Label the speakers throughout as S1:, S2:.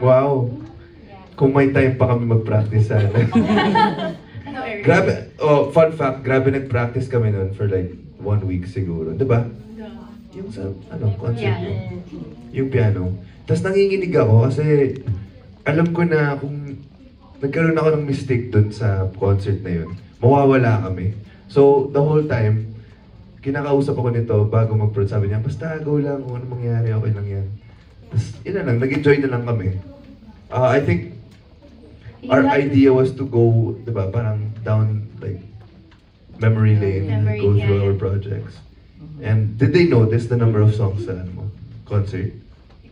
S1: Wow. Kung may time pa kami mag-practice sana.
S2: Ano, Eric?
S1: Grabe, oh, fun fact, grabe nag-practice kami nun for like 1 week siguro. Diba? Yung sa, concert mo. Yung piano. Tapos nanginginig ako kasi alam ko na kung nagkaroon ako ng mistake dun sa concert na yun, mawawala kami. So, the whole time, kinakausap ako nito bago mag-prod. Sabi niya, basta go lang, kung ano mangyari, okay lang yan. Tapos, yun na lang, nag-enjoy na lang kami. I think, our idea was to go, diba, parang down, like, memory lane, go through our projects. And did they notice the number of songs sa concert?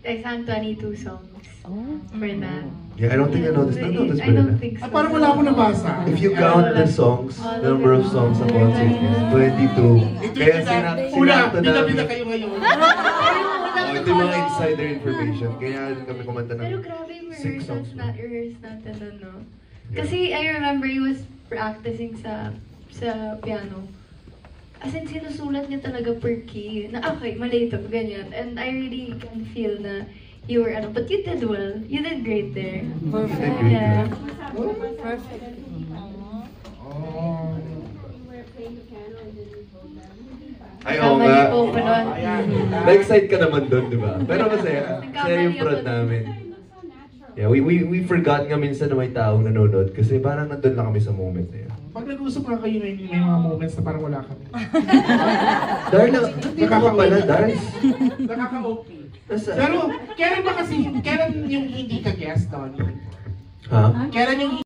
S2: I sang 22 songs for that.
S1: Yeah, I don't think I noticed.
S2: I
S1: Noticed
S2: don't think so.
S3: Parang wala akong nabasa.
S1: If you count the songs, the number of songs sa concert is 22. Kaya sinakto namin.
S3: Bida kayo ngayon.
S1: Ito yung mga insider information. Kaya kami kumanta ng
S2: Pero grabe yung
S1: 6 songs.
S2: rehearse natin nun, no? Kasi I remember he was practicing sa piano. As in, sinusulat niya talaga per key. Na okay, mali ito, ganyan. And I really can feel na you were, but you did well. You did great there.
S1: Perfect.
S2: Yeah.
S4: Perfect.
S1: Ay, oo nga.
S2: Po pa nun.
S1: Na-excite ka naman doon, di ba? Pero masaya. Masaya yung prod namin. Yeah, we forgot nga minsan na may taong nanonood kasi parang nandun lang kami sa moment na yun.
S3: Pag nag-usap nga kayo, may mga moments na parang wala kami.
S1: Darl, hindi ka pa pala, Darl.
S3: Nakaka-OP. Pero, kailan ba kasi, kailan yung hindi ka guest doon?
S1: Ha?
S3: Kailan yung